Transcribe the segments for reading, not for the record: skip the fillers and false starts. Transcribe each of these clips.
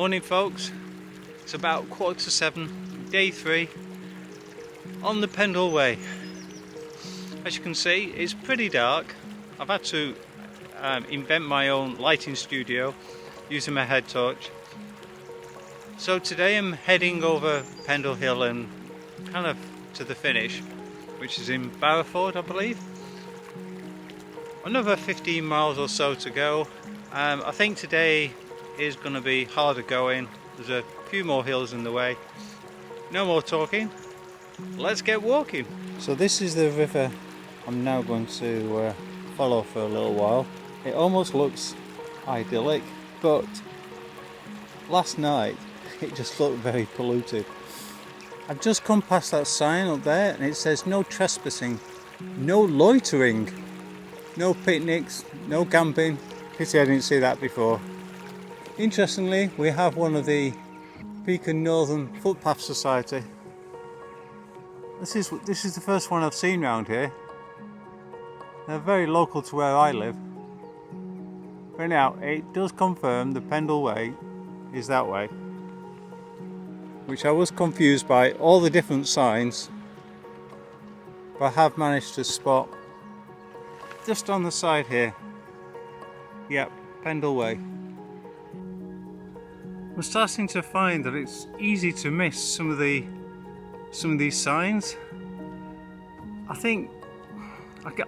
Morning folks, it's about 7:15, day 3 on the Pendle Way. As you can see, it's pretty dark. I've had to invent my own lighting studio using my head torch. So today I'm heading over Pendle Hill and kind of to the finish, which is in Barrowford, I believe. Another 15 miles or so to go. I think today is going to be harder going. There's a few more hills in the way. No more talking, let's get walking. So this is the river I'm now going to follow for a little while. It almost looks idyllic, but last night it just looked very polluted. I've just come past that sign up there and it says no trespassing, no loitering, no picnics, no camping. Pity I didn't see that before. Interestingly, we have one of the Beacon Northern Footpath Society. This is the first one I've seen around here. They're very local to where I live. But now, it does confirm the Pendle Way is that way, which I was confused by all the different signs, but I have managed to spot just on the side here. Yep, Pendle Way. I'm starting to find that it's easy to miss some of these signs. I think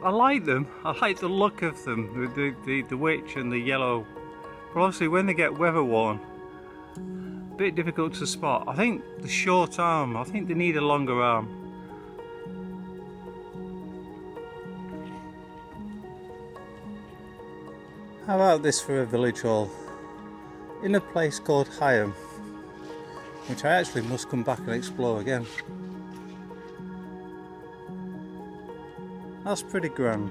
I like them. I like the look of them, the witch and the yellow. But obviously, when they get weather worn, a bit difficult to spot. I think the short arm. I think they need a longer arm. How about this for a village hall? In a place called Higham, which I actually must come back and explore again. That's pretty grand.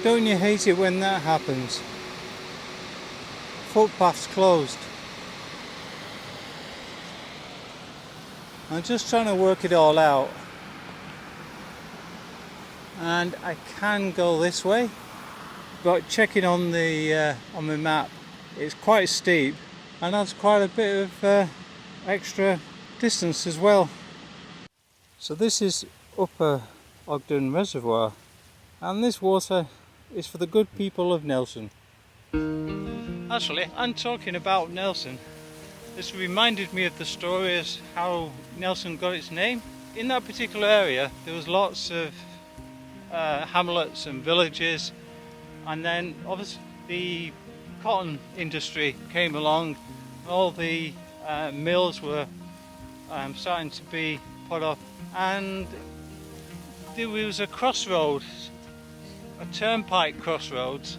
Don't you hate it when that happens? Footpaths closed. I'm just trying to work it all out. And I can go this way, but checking on the map, it's quite steep and has quite a bit of extra distance as well. So this is Upper Ogden Reservoir, and this water is for the good people of Nelson. Actually, I'm talking about Nelson. This reminded me of the story as how Nelson got its name. In that particular area, there was lots of hamlets and villages, and then obviously the cotton industry came along. All the mills were starting to be put up, and there was a crossroads, a turnpike crossroads,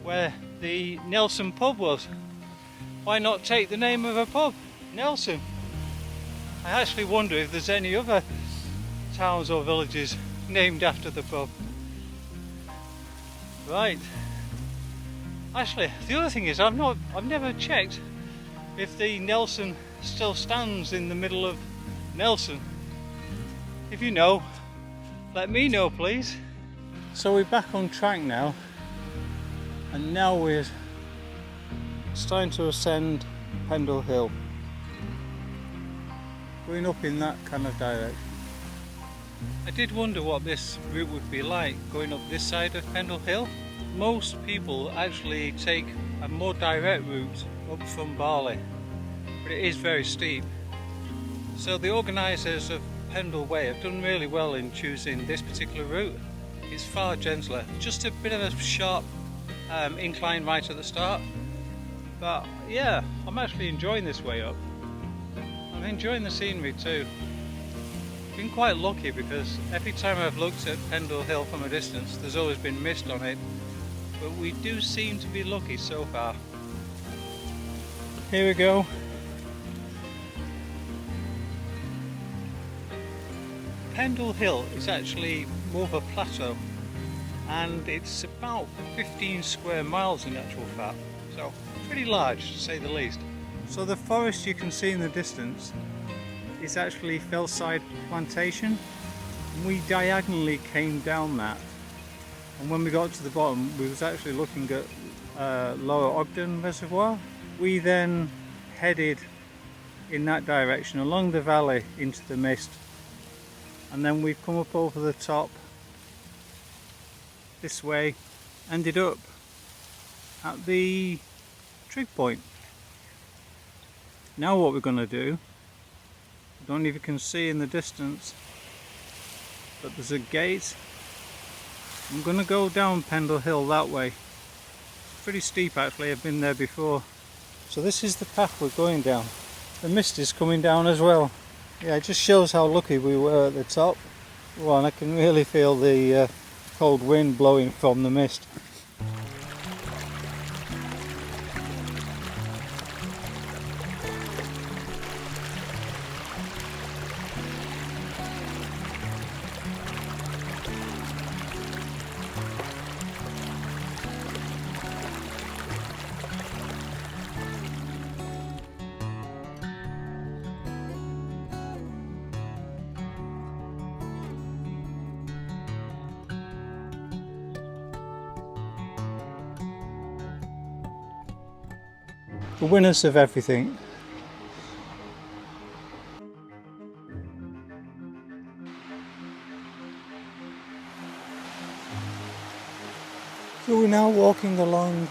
where the Nelson pub was. Why not take the name of a pub, Nelson? I actually wonder if there's any other towns or villages named after the pub. Right. Actually, the other thing is I've never checked if the Nelson still stands in the middle of Nelson. If you know, let me know please. So we're back on track now, and now we're starting to ascend Pendle Hill, going up in that kind of direction. I did wonder what this route would be like going up this side of Pendle Hill. Most people actually take a more direct route up from Barley, but it is very steep. So the organisers of Pendle Way have done really well in choosing this particular route. it's far gentler. Just a bit of a sharp incline right at the start, but yeah, I'm actually enjoying this way up. I'm enjoying the scenery too. Been quite lucky because every time I've looked at Pendle Hill from a distance, there's always been mist on it, but we do seem to be lucky so far. Here we go. Pendle Hill is actually more of a plateau, and it's about 15 square miles in actual fact, so pretty large to say the least. So the forest you can see in the distance is actually Fellside Plantation. We diagonally came down that, and when we got to the bottom we was actually looking at Lower Ogden Reservoir. We then headed in that direction along the valley into the mist, and then we've come up over the top this way, ended up at the trig point. Now what we're going to do, I don't know if you can see in the distance, but there's a gate. I'm going to go down Pendle Hill that way. It's pretty steep actually, I've been there before. So this is the path we're going down. The mist is coming down as well. Yeah, it just shows how lucky we were at the top. Well, and I can really feel the cold wind blowing from the mist. The winners of everything. So we're now walking along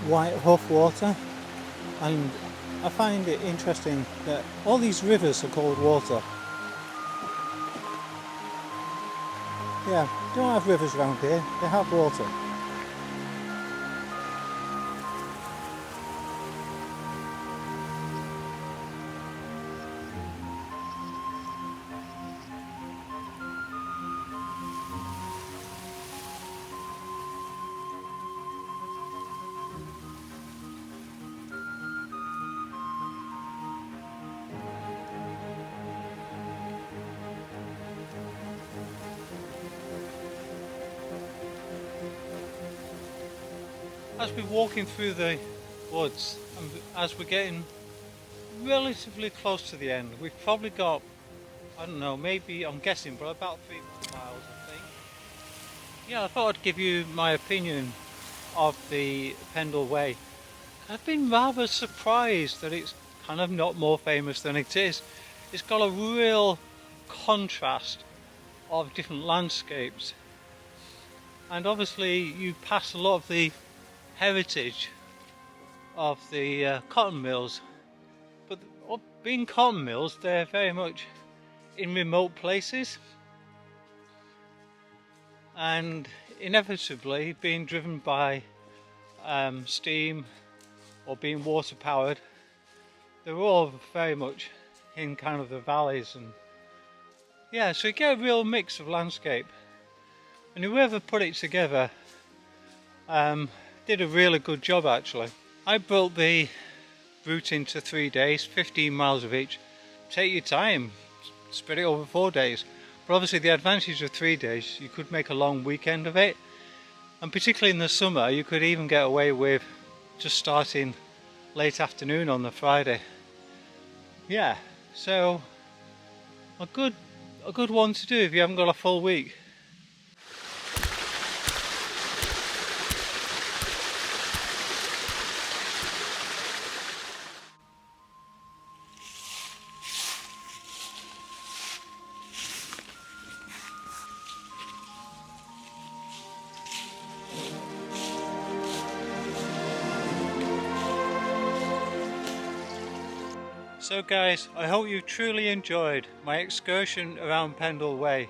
White Huff Water, and I find it interesting that all these rivers are called water. Yeah, don't have rivers around here, they have water. As we're walking through the woods, and as we're getting relatively close to the end, we've probably got, I don't know, maybe, I'm guessing, but about 3 miles I think. Yeah, I thought I'd give you my opinion of the Pendle Way. I've been rather surprised that it's kind of not more famous than it is. It's got a real contrast of different landscapes, and obviously you pass a lot of the heritage of the cotton mills, but being cotton mills, they're very much in remote places and inevitably being driven by steam or being water powered. They're all very much in kind of the valleys, and yeah, so you get a real mix of landscape, and whoever put it together did a really good job actually. I built the route into 3 days, 15 miles of each. Take your time, spread it over 4 days. But obviously the advantage of 3 days, you could make a long weekend of it. And particularly in the summer, you could even get away with just starting late afternoon on the Friday. Yeah, so a good one to do if you haven't got a full week. So guys, I hope you truly enjoyed my excursion around Pendle Way.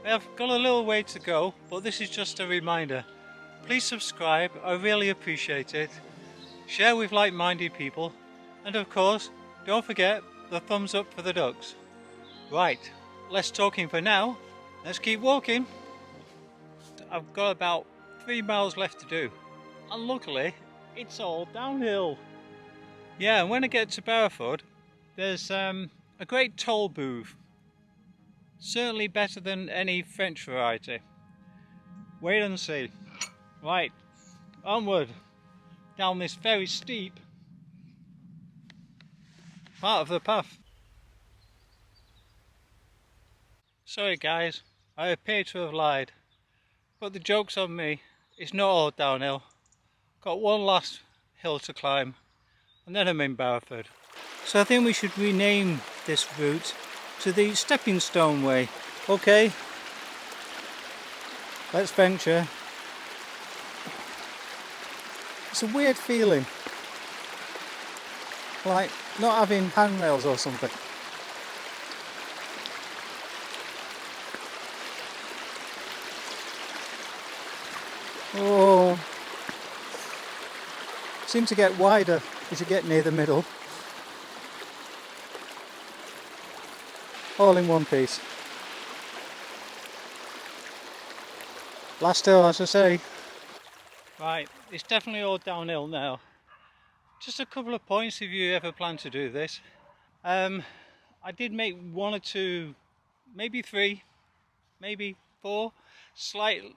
I've got a little way to go, but this is just a reminder. Please subscribe, I really appreciate it. Share with like-minded people, and of course, don't forget the thumbs up for the ducks. Right, less talking for now, let's keep walking. I've got about 3 miles left to do, and luckily it's all downhill. Yeah, and when I get to Barrowford, there's a great toll booth. Certainly better than any French variety. Wait and see. Right, onward down this very steep part of the path. Sorry guys, I appear to have lied, but the joke's on me. It's not all downhill. Got one last hill to climb and then I'm in Barrowford. So I think we should rename this route to the Stepping Stone Way. Okay, let's venture. It's a weird feeling, like not having handrails or something. Oh, seem to get wider as you get near the middle. All in one piece. Last hill, as I say. Right, it's definitely all downhill now. Just a couple of points if you ever plan to do this. I did make 1 or 2, maybe 3, maybe 4 slight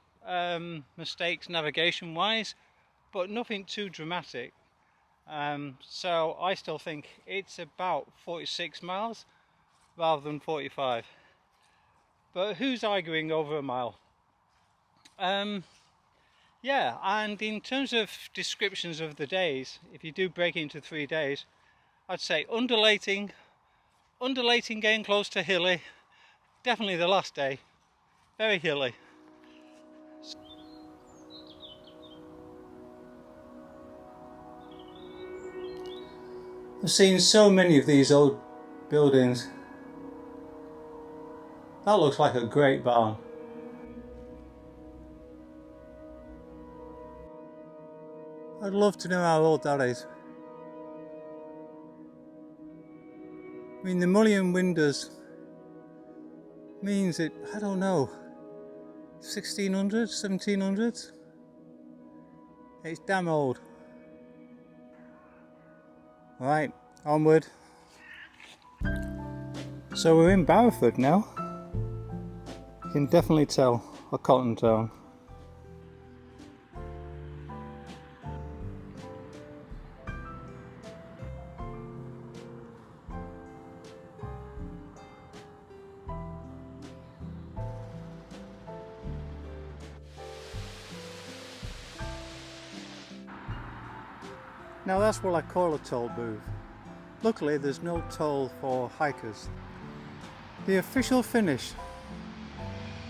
mistakes navigation wise, but nothing too dramatic. So I still think it's about 46 miles rather than 45. But who's arguing over a mile? Yeah, and in terms of descriptions of the days, if you do break into 3 days, I'd say undulating getting close to hilly, definitely the last day, very hilly. I've seen so many of these old buildings. That looks like a great barn. I'd love to know how old that is. I mean, the mullion windows means it, I don't know, 1600s, 1700s? It's damn old. Right, onward. So we're in Barrowford now. You can definitely tell a cotton tone. Now that's what I call a toll booth. Luckily there's no toll for hikers. The official finish,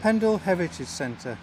Pendle Heritage Centre.